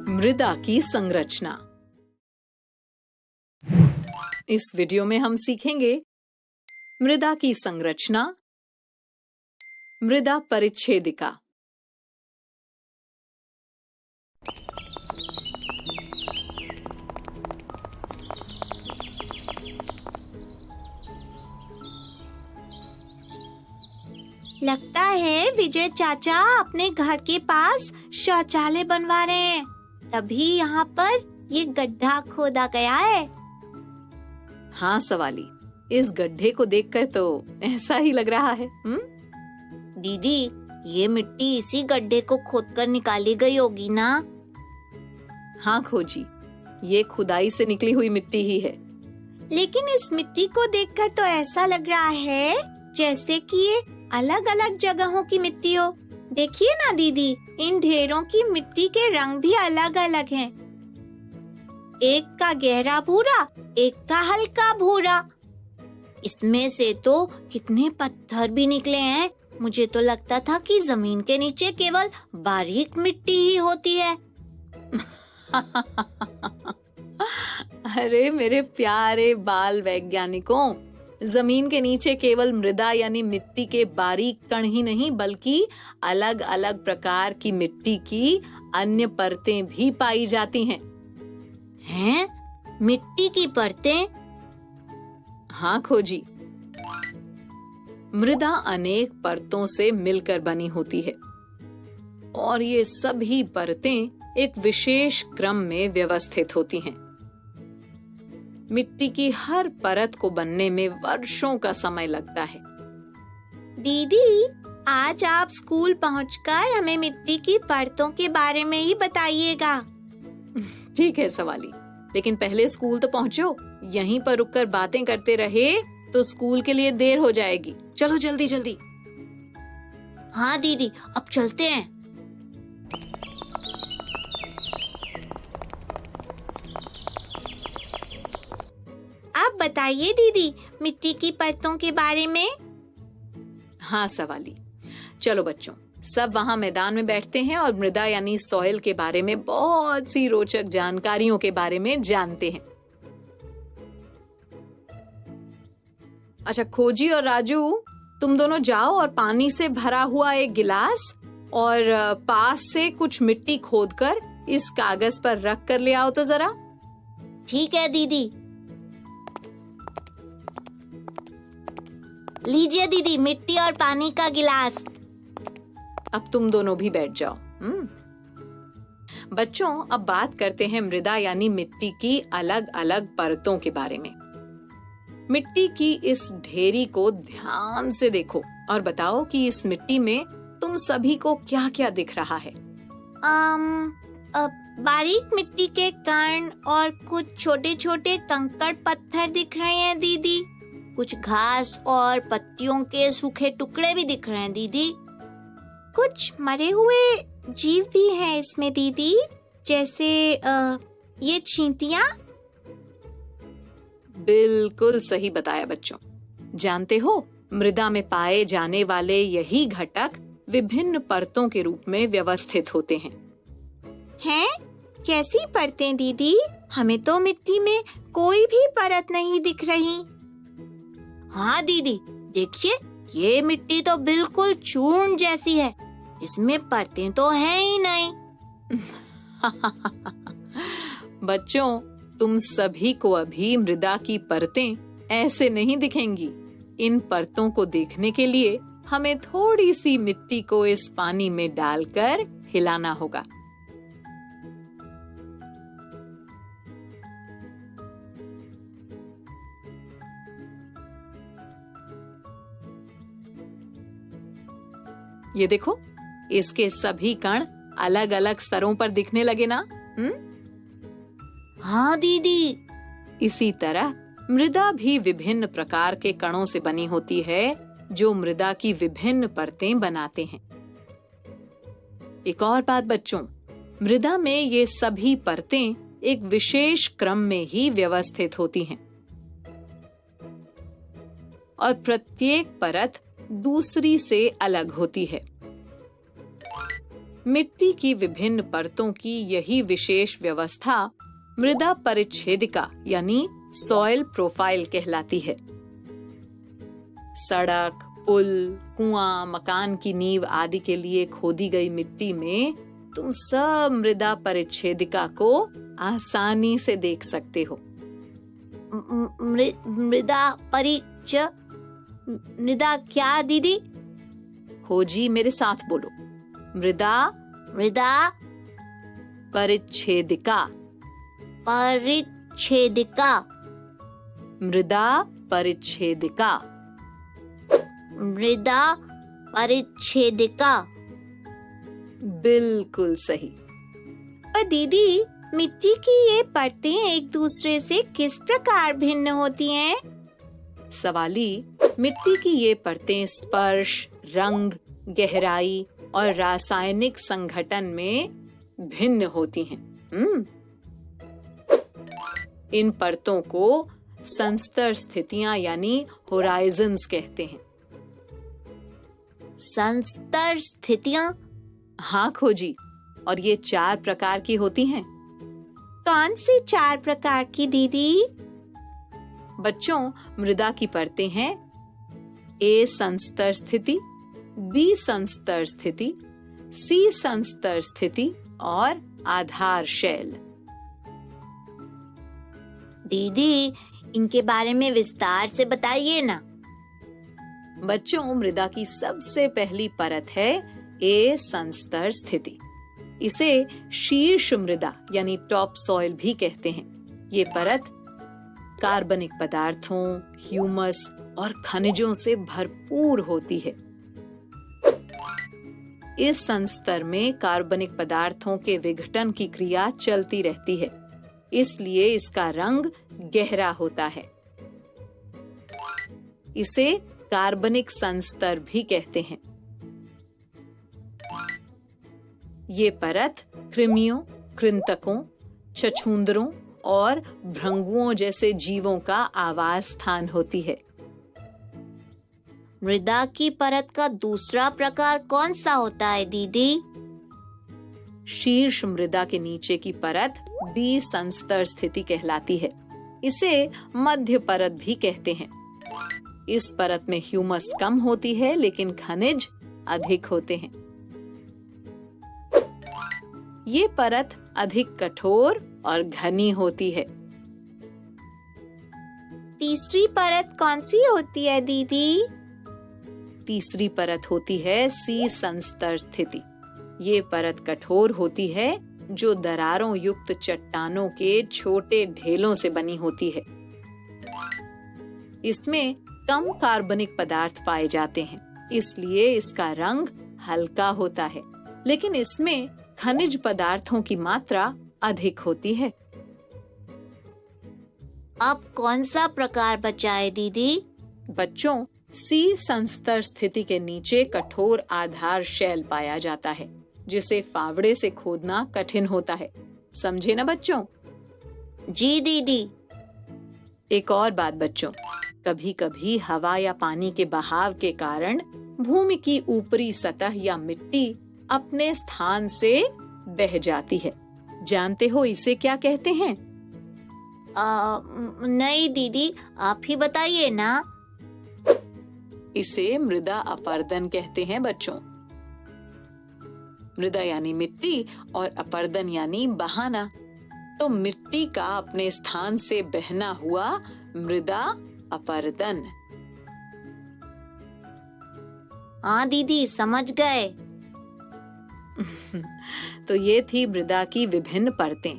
मृदा की संरचना। इस वीडियो में हम सीखेंगे मृदा की संरचना, मृदा परिच्छेदिका। लगता है विजय चाचा अपने घर के पास शौचालय बनवा रहे हैं, तभी यहाँ पर ये गड्ढा खोदा गया है। हाँ सवाली, इस गड्ढे को देखकर तो ऐसा ही लग रहा है। दीदी, ये मिट्टी इसी गड्ढे को खोदकर निकाली गई होगी ना? हाँ खोजी, ये खुदाई से निकली हुई मिट्टी ही है। लेकिन इस मिट्टी को देखकर तो ऐसा लग रहा है जैसे कि ये अलग अलग जगहों की मिट्टी हो। देखिए ना दीदी, इन ढेरों की मिट्टी के रंग भी अलग अलग हैं। एक का गहरा भूरा, एक का हल्का भूरा। इसमें से तो कितने पत्थर भी निकले हैं। मुझे तो लगता था कि जमीन के नीचे केवल बारीक मिट्टी ही होती है। अरे मेरे प्यारे बाल वैज्ञानिकों, जमीन के नीचे केवल मृदा यानी मिट्टी के बारीक कण ही नहीं, बल्कि अलग अलग प्रकार की मिट्टी की अन्य परतें भी पाई जाती हैं। हैं? मिट्टी की परतें? हाँ खोजी, मृदा अनेक परतों से मिलकर बनी होती है और ये सभी परतें एक विशेष क्रम में व्यवस्थित होती हैं। मिट्टी की हर परत को बनने में वर्षों का समय लगता है। दीदी, आज आप स्कूल पहुंचकर हमें मिट्टी की परतों के बारे में ही बताइएगा। ठीक है सवाली, लेकिन पहले स्कूल तो पहुंचो। यहीं पर रुककर बातें करते रहे तो स्कूल के लिए देर हो जाएगी। चलो जल्दी जल्दी। हाँ दीदी, अब चलते हैं। आप बताइए दीदी, मिट्टी की परतों के बारे में। हाँ सवाली, चलो बच्चों, सब वहाँ मैदान में बैठते हैं और मृदा यानी सॉइल के बारे में बहुत सी रोचक जानकारियों के बारे में जानते हैं। अच्छा खोजी और राजू, तुम दोनों जाओ और पानी से भरा हुआ एक गिलास और पास से कुछ मिट्टी खोदकर इस कागज पर रख कर ले आओ तो जरा। ठीक है दीदी। लीजिए दीदी, मिट्टी और पानी का गिलास। अब तुम दोनों भी बैठ जाओ। बच्चों, अब बात करते हैं मृदा यानी मिट्टी की अलग अलग परतों के बारे में। मिट्टी की इस ढेरी को ध्यान से देखो और बताओ कि इस मिट्टी में तुम सभी को क्या क्या दिख रहा है। बारीक मिट्टी के कण और कुछ छोटे छोटे कंकड़ पत्थर दिख रहे हैं दीदी। कुछ घास और पत्तियों के सूखे टुकड़े भी दिख रहे हैं दीदी। कुछ मरे हुए जीव भी हैं इसमें दीदी, जैसे ये चींटियां। बिल्कुल सही बताया बच्चों। जानते हो, मृदा में पाए जाने वाले यही घटक विभिन्न परतों के रूप में व्यवस्थित होते हैं। हैं? कैसी परतें दीदी? हमें तो मिट्टी में कोई भी परत नहीं दिख रही। हाँ दीदी, देखिए, ये मिट्टी तो बिल्कुल चूर्ण जैसी है। इसमें परतें तो है ही नहीं। बच्चों, तुम सभी को अभी मृदा की परतें ऐसे नहीं दिखेंगी। इन परतों को देखने के लिए हमें थोड़ी सी मिट्टी को इस पानी में डालकर हिलाना होगा। ये देखो, इसके सभी कण अलग अलग स्तरों पर दिखने लगे ना? हाँ दीदी। इसी तरह मृदा भी विभिन्न प्रकार के कणों से बनी होती है जो मृदा की विभिन्न परतें बनाते हैं। एक और बात बच्चों, मृदा में ये सभी परतें एक विशेष क्रम में ही व्यवस्थित होती हैं और प्रत्येक परत दूसरी से अलग होती है। मिट्टी की विभिन्न परतों की यही विशेष व्यवस्था मृदा परिच्छेदिका यानी सॉइल प्रोफाइल कहलाती है। सड़क, पुल, कुआं, मकान की नींव आदि के लिए खोदी गई मिट्टी में तुम सब मृदा परिच्छेदिका को आसानी से देख सकते हो। मृदा क्या दीदी? खोजी मेरे साथ बोलो। मृदा परिच्छेदिका। मृदा परिच्छेदिका। बिल्कुल सही। पर दीदी, मिट्टी की ये परतें एक दूसरे से किस प्रकार भिन्न होती हैं? सवाली, मिट्टी की ये परतें स्पर्श, रंग, गहराई और रासायनिक संघटन में भिन्न होती हैं। इन परतों को संस्तर स्थितियां यानी होराइजन्स कहते हैं। संस्तर स्थितियां? हाँ खोजी, और ये 4 प्रकार की होती हैं। कौन सी 4 प्रकार की दीदी? बच्चों, मृदा की परतें हैं A संस्तर स्थिति, B संस्तर स्थिति, C संस्तर स्थिति और आधार शैल। दीदी, इनके बारे में विस्तार से बताइए ना। बच्चों, मृदा की सबसे पहली परत है A संस्तर स्थिति। इसे शीर्ष मृदा यानी टॉप सॉइल भी कहते हैं। ये परत कार्बनिक पदार्थों, ह्यूमस और खनिजों से भरपूर होती है। इस संस्तर में कार्बनिक पदार्थों के विघटन की क्रिया चलती रहती है, इसलिए इसका रंग गहरा होता है। इसे कार्बनिक संस्तर भी कहते हैं। ये परत कृमियों, कृंतकों, छछूंदरों और भृंगुओं जैसे जीवों का आवास स्थान होती है। मृदा की परत का दूसरा प्रकार कौन सा होता है दीदी? शीर्ष मृदा के नीचे की परत B संस्तर स्थिति कहलाती है। इसे मध्य परत भी कहते हैं। इस परत में ह्यूमस कम होती है, लेकिन खनिज अधिक होते हैं। ये परत अधिक कठोर और घनी होती है। तीसरी परत कौन सी होती है दीदी? तीसरी परत होती है C संस्तर स्थिति। ये परत कठोर होती है, जो दरारों युक्त चट्टानों के छोटे ढेलों से बनी होती है। इसमें कम कार्बनिक पदार्थ पाए जाते हैं, इसलिए इसका रंग हल्का होता है, लेकिन इसमें खनिज पदार्थों की मात्रा अधिक होती है। अब कौन सा प्रकार बचा है दीदी? बच्चों, C संस्तर स्थिति के नीचे कठोर आधार शैल पाया जाता है, जिसे फावड़े से खोदना कठिन होता है। समझे ना बच्चों? जी दीदी। एक और बात बच्चों, कभी कभी हवा या पानी के बहाव के कारण भूमि की ऊपरी सतह या मिट्टी अपने स्थान से बह जाती है। जानते हो इसे क्या कहते हैं? नहीं दीदी, आप ही बताइए ना। इसे मृदा अपरदन कहते हैं बच्चों। मृदा यानी मिट्टी और अपरदन यानी बहाना। तो मिट्टी का अपने स्थान से बहना हुआ मृदा अपरदन। हाँ दीदी, समझ गए। तो ये थी मृदा की विभिन्न परतें।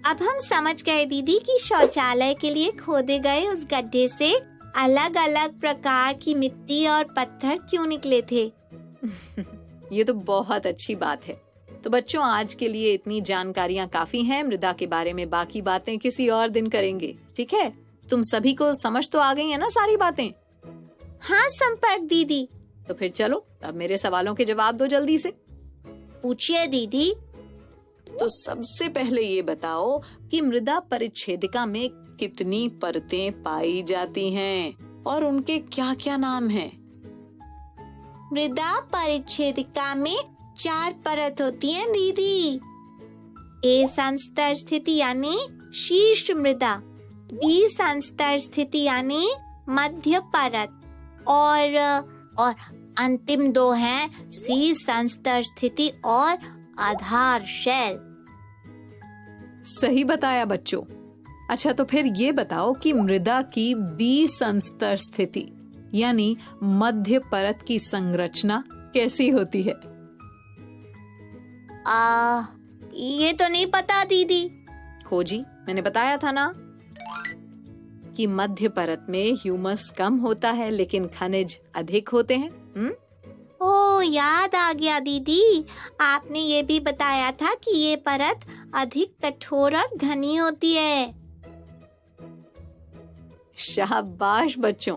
अब हम समझ गए दीदी कि शौचालय के लिए खोदे गए उस गड्ढे से अलग अलग प्रकार की मिट्टी और पत्थर क्यों निकले थे। ये तो बहुत अच्छी बात है। तो बच्चों, आज के लिए इतनी जानकारियाँ काफी हैं। मृदा के बारे में बाकी बातें किसी और दिन करेंगे, ठीक है? तुम सभी को समझ तो आ गई है ना सारी बातें? हाँ संपर्क दीदी। तो फिर चलो, अब मेरे सवालों के जवाब दो जल्दी से। पूछिए दीदी। तो सबसे पहले ये बताओ कि मृदा परिच्छेदिका में कितनी परतें पाई जाती हैं और उनके क्या क्या नाम हैं? मृदा परिच्छेदिका में 4 परत होती हैं दीदी। ए संस्तर स्थिति यानी शीर्ष मृदा, बी संस्तर स्थिति यानी मध्य परत और अंतिम 2 हैं सी संस्तर स्थिति और आधार शैल। सही बताया बच्चों। अच्छा, तो फिर ये बताओ कि मृदा की बी संस्तर स्थिति यानी मध्य परत की संरचना कैसी होती है? ये तो नहीं पता दीदी। खोजी, मैंने बताया था ना कि मध्य परत में ह्यूमस कम होता है लेकिन खनिज अधिक होते हैं। ओ, याद आ गया दीदी। आपने ये भी बताया था कि ये परत अधिक कठोर और घनी होती है। शाबाश बच्चों,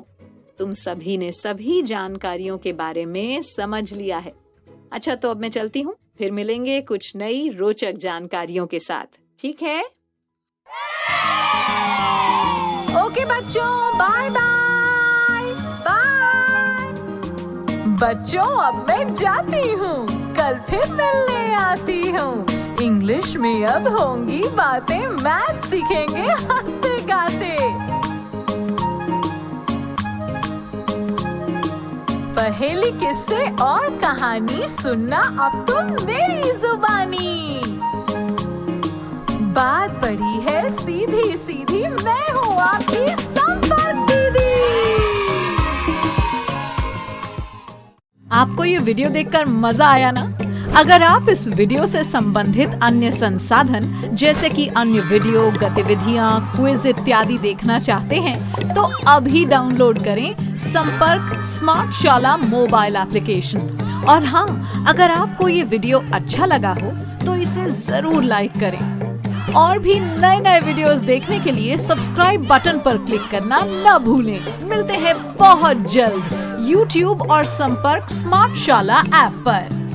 तुम सभी ने सभी जानकारियों के बारे में समझ लिया है। अच्छा, तो अब मैं चलती हूँ, फिर मिलेंगे कुछ नई रोचक जानकारियों के साथ। ठीक है? ओके बच्चों, बाय बाय बाय। बच्चों, अब मैं जाती हूँ, कल फिर मिलने आती हूँ। इंग्लिश में अब होंगी बातें, मैथ सीखेंगे हंसते गाते। पहेली, किस्से और कहानी सुनना अब तुम मेरी जुबानी। बात बड़ी है सीधी सीधी, मैं हूँ आपकी संपर्क दीदी। आपको ये वीडियो देखकर मजा आया ना? अगर आप इस वीडियो से संबंधित अन्य संसाधन जैसे कि अन्य वीडियो, गतिविधियां, क्विज इत्यादि देखना चाहते हैं तो अभी डाउनलोड करें संपर्क स्मार्ट शाला मोबाइल एप्लीकेशन। और हाँ, अगर आपको ये वीडियो अच्छा लगा हो तो इसे जरूर लाइक करें। और भी नए नए वीडियोस देखने के लिए सब्सक्राइब बटन पर क्लिक करना न भूलें। मिलते हैं बहुत जल्द YouTube और संपर्क स्मार्ट शाला ऐप पर।